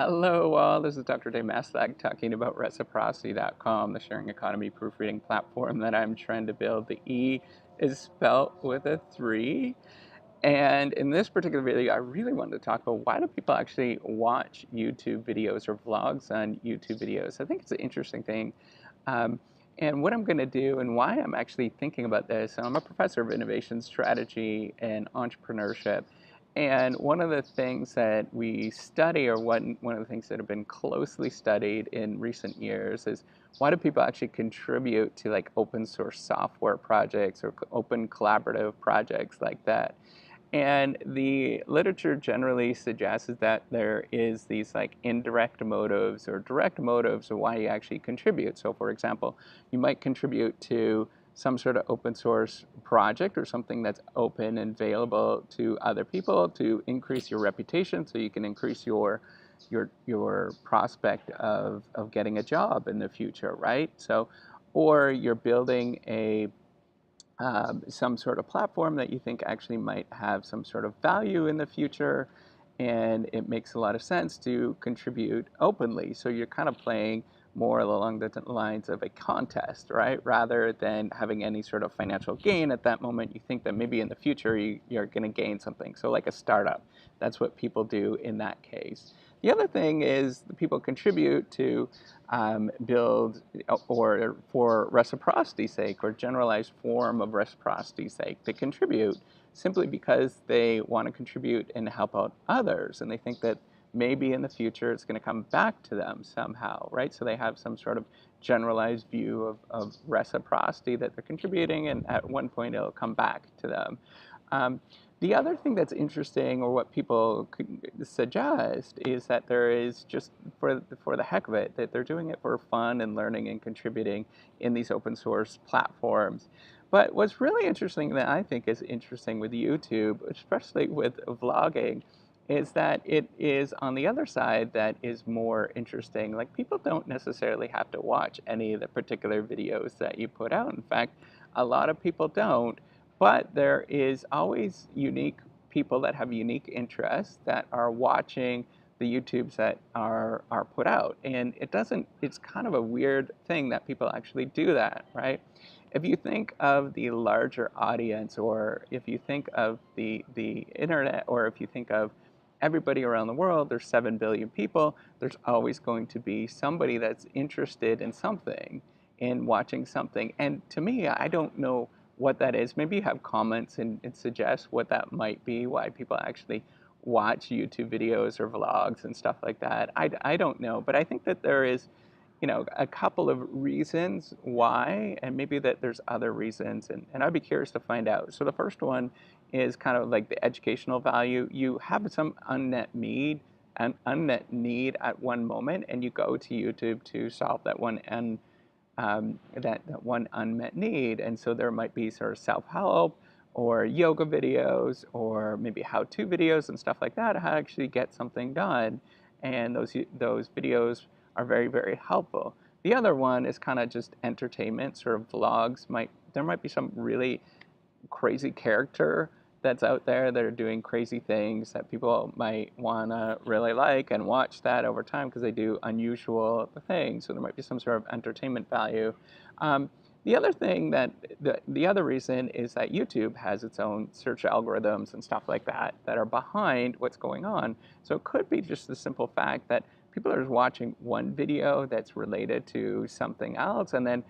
Hello, all. This is Dr. Dave Maslach talking about reciprocity.com, the sharing economy proofreading platform that I'm trying to build. The E is spelt with a 3. And in this particular video, I really wanted to talk about why do people actually watch YouTube videos or vlogs on YouTube videos. I think it's an interesting thing. Um, and what I'm going to do and why I'm actually thinking about this, I'm a professor of innovation strategy and entrepreneurship. And one of the things that we study, or one of the things that have been closely studied in recent years, is why do people actually contribute to like open source software projects or open collaborative projects like that? And the literature generally suggests that there is these like indirect motives or direct motives of why you actually contribute. So for example, you might contribute to some sort of open source project or something that's open and available to other people to increase your reputation so you can increase your prospect of getting a job in the future, right? So, or you're building some sort of platform that you think actually might have some sort of value in the future, and it makes a lot of sense to contribute openly. So you're kind of playing more along the lines of a contest, right? Rather than having any sort of financial gain at that moment, you think that maybe in the future you're going to gain something. So like a startup, that's what people do in that case. The other thing is the people contribute to build or for reciprocity's sake or generalized form of reciprocity's sake. They contribute simply because they want to contribute and help out others, and they think that maybe in the future it's going to come back to them somehow, right? So they have some sort of generalized view of reciprocity that they're contributing, and at one point it'll come back to them. Um, the other thing that's interesting, or what people could suggest, is that there is just for the heck of it, that they're doing it for fun and learning and contributing in these open source platforms. But what's really interesting that I think is interesting with YouTube, especially with vlogging, is that it is on the other side that is more interesting. Like people don't necessarily have to watch any of the particular videos that you put out. In fact, a lot of people don't. But there is always unique people that have unique interests that are watching the YouTubes that are put out. And it's kind of a weird thing that people actually do that, right? If you think of the larger audience, or if you think of the internet, or if you think of everybody around the world, there's 7 billion people, there's always going to be somebody that's interested in something, in watching something. And to me, I don't know what that is. Maybe you have comments and suggest what that might be, why people actually watch YouTube videos or vlogs and stuff like that. I don't know, but I think that there is, a couple of reasons why, and maybe that there's other reasons, and I'd be curious to find out. So the first one is kind of like the educational value. You have some unmet need at one moment, and you go to YouTube to solve that that one unmet need. And so there might be sort of self-help or yoga videos or maybe how-to videos and stuff like that, how to actually get something done. And those videos are very, very helpful. The other one is kind of just entertainment, sort of vlogs. There might be some really crazy character that's out there that are doing crazy things that people might want to really like and watch that over time because they do unusual things. So there might be some sort of entertainment value. The other thing the other reason is that YouTube has its own search algorithms and stuff like that that are behind what's going on. So it could be just the simple fact that people are just watching one video that's related to something else, and then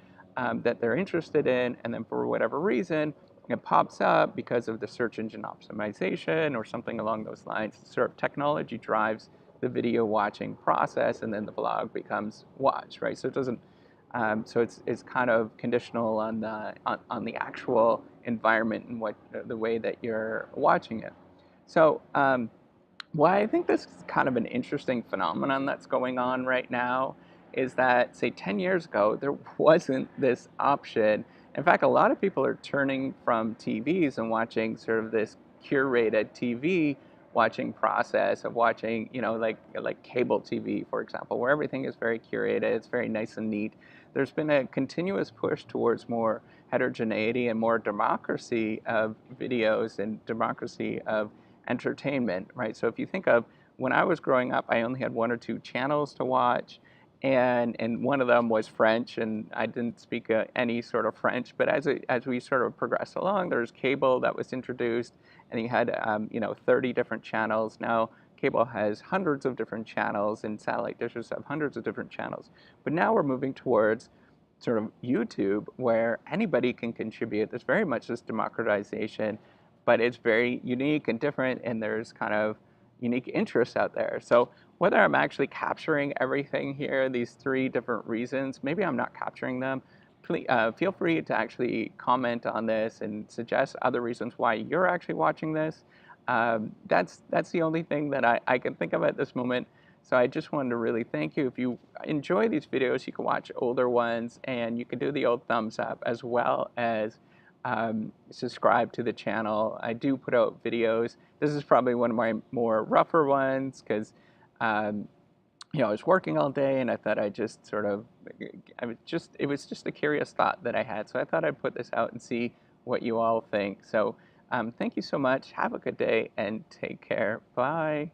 that they're interested in, and then for whatever reason, it pops up because of the search engine optimization or something along those lines. Sort of technology drives the video watching process, and then the vlog becomes watched, right? So it doesn't. So it's kind of conditional on the actual environment and the way that you're watching it. So why I think this is kind of an interesting phenomenon that's going on right now is that, say, 10 years ago, there wasn't this option. In fact, a lot of people are turning from TVs and watching sort of this curated TV watching process of watching, like cable TV, for example, where everything is very curated, it's very nice and neat. There's been a continuous push towards more heterogeneity and more democracy of videos and democracy of entertainment, right? So if you think of when I was growing up, I only had one or two channels to watch, and one of them was French, and I didn't speak any sort of French. But as we sort of progressed along, there's cable that was introduced, and you had 30 different channels. Now cable has hundreds of different channels, and satellite dishes have hundreds of different channels. But now we're moving towards sort of YouTube, where anybody can contribute. There's very much this democratization, but it's very unique and different, and there's kind of unique interests out there. So whether I'm actually capturing everything here, these three different reasons, maybe I'm not capturing them, please, feel free to actually comment on this and suggest other reasons why you're actually watching this. That's the only thing that I can think of at this moment. So I just wanted to really thank you. If you enjoy these videos, you can watch older ones, and you can do the old thumbs up, as well as subscribe to the channel. I do put out videos. This is probably one of my more rougher ones, because I was working all day, and I thought I'd just sort of, it was just a curious thought that I had. So I thought I'd put this out and see what you all think. So thank you so much. Have a good day, and take care. Bye.